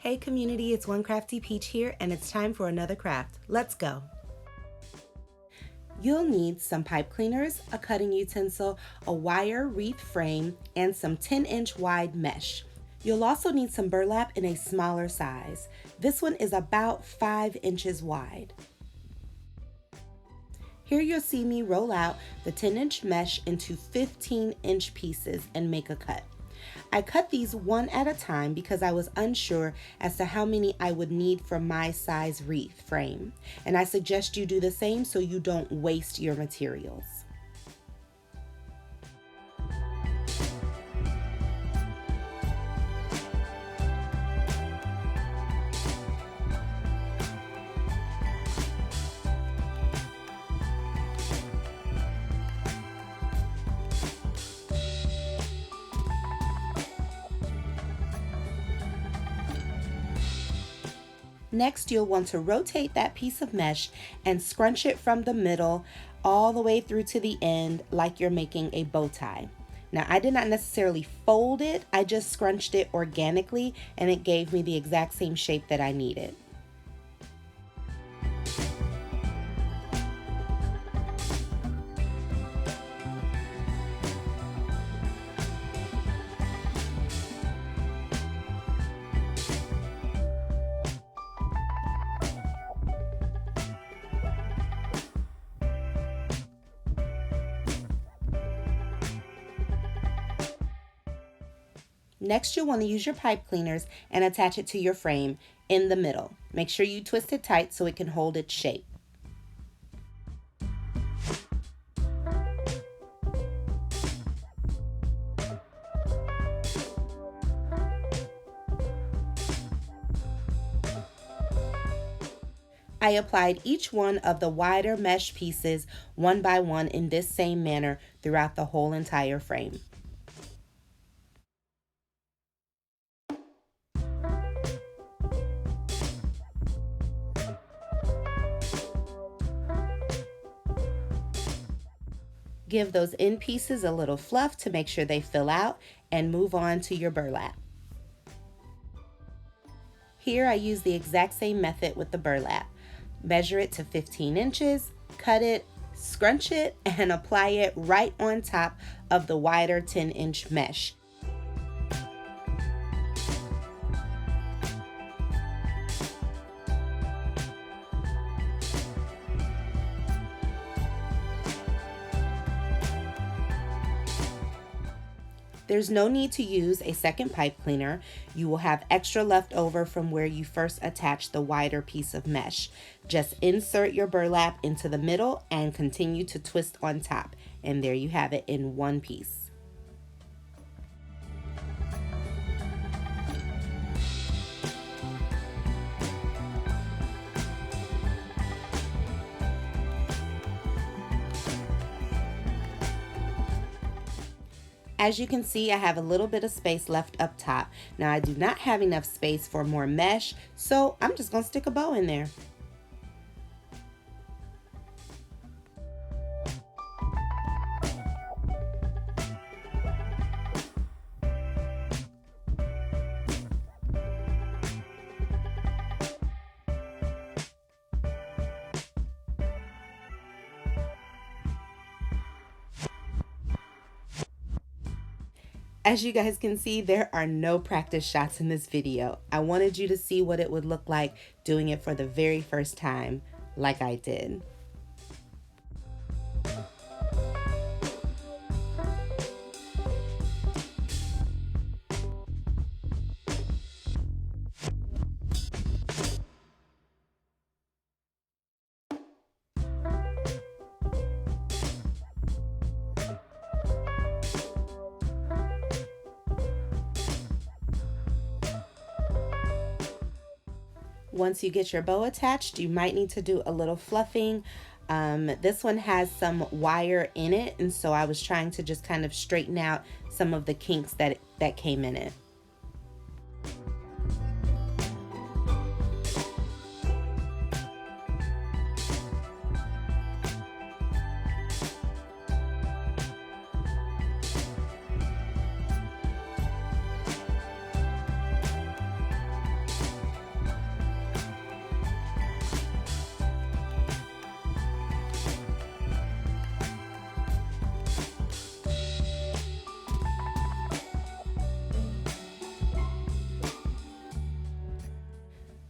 Hey community, it's One Crafty Peach here, and it's time for another craft. Let's go. You'll need some pipe cleaners, a cutting utensil, a wire wreath frame, and some 10-inch wide mesh. You'll also need some burlap in a smaller size. This one is about 5 inches wide. Here you'll see me roll out the 10-inch mesh into 15-inch pieces and make a cut. I cut these one at a time because I was unsure as to how many I would need for my size wreath frame, and I suggest you do the same so you don't waste your materials. Next, you'll want to rotate that piece of mesh and scrunch it from the middle all the way through to the end like you're making a bow tie. Now, I did not necessarily fold it, I just scrunched it organically and it gave me the exact same shape that I needed. Next, you'll want to use your pipe cleaners and attach it to your frame in the middle. Make sure you twist it tight so it can hold its shape. I applied each one of the wider mesh pieces one by one in this same manner throughout the whole entire frame. Give those end pieces a little fluff to make sure they fill out and move on to your burlap. Here I use the exact same method with the burlap. Measure it to 15 inches, cut it, scrunch it, and apply it right on top of the wider 10-inch mesh. There's no need to use a second pipe cleaner. You will have extra left over from where you first attached the wider piece of mesh. Just insert your burlap into the middle and continue to twist on top. And there you have it in one piece. As you can see, I have a little bit of space left up top. Now I do not have enough space for more mesh, so I'm just gonna stick a bow in there. As you guys can see, there are no practice shots in this video. I wanted you to see what it would look like doing it for the very first time, like I did. Once you get your bow attached, you might need to do a little fluffing. This one has some wire in it, and so I was trying to just kind of straighten out some of the kinks that came in it.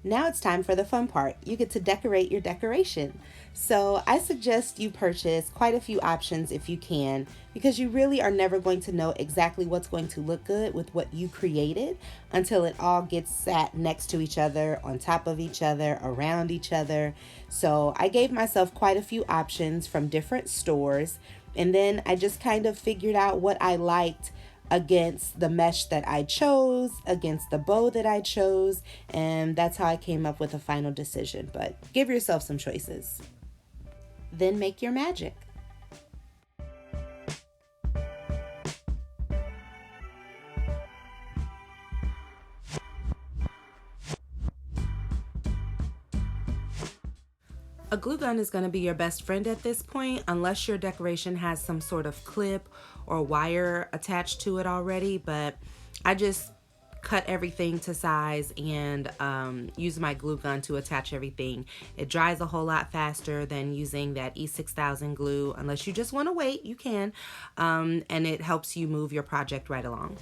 Now it's time for the fun part. You get to decorate your decoration. So I suggest you purchase quite a few options if you can, because you really are never going to know exactly what's going to look good with what you created until it all gets sat next to each other, on top of each other, around each other. So I gave myself quite a few options from different stores, and then I just kind of figured out what I liked against the mesh that I chose, against the bow that I chose, and that's how I came up with a final decision. But give yourself some choices. Then make your magic. A glue gun is going to be your best friend at this point, unless your decoration has some sort of clip or wire attached to it already. But I just cut everything to size and use my glue gun to attach everything. It dries a whole lot faster than using that E6000 glue. Unless you just want to wait, you can. And it helps you move your project right along.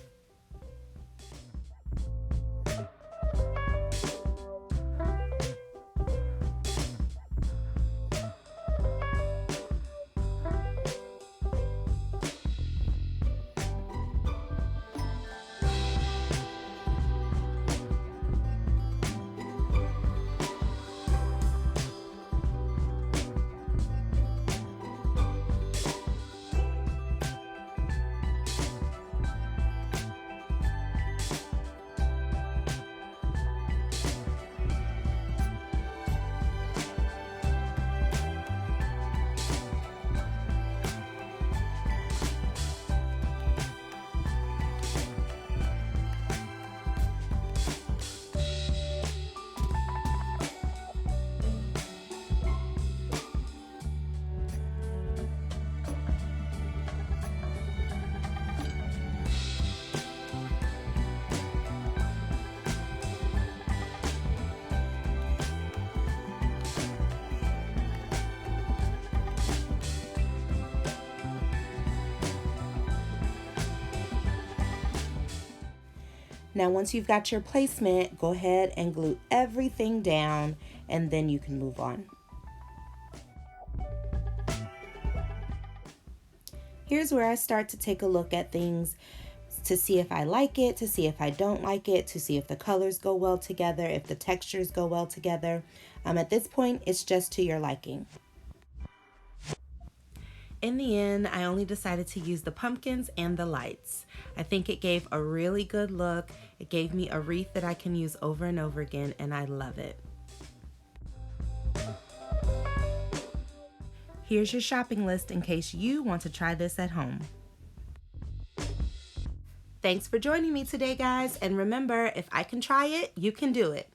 Now, once you've got your placement, go ahead and glue everything down, and then you can move on. Here's where I start to take a look at things to see if I like it, to see if I don't like it, to see if the colors go well together, if the textures go well together. At this point, it's just to your liking. In the end, I only decided to use the pumpkins and the lights. I think it gave a really good look. It gave me a wreath that I can use over and over again, and I love it. Here's your shopping list in case you want to try this at home. Thanks for joining me today, guys. And remember, if I can try it, you can do it.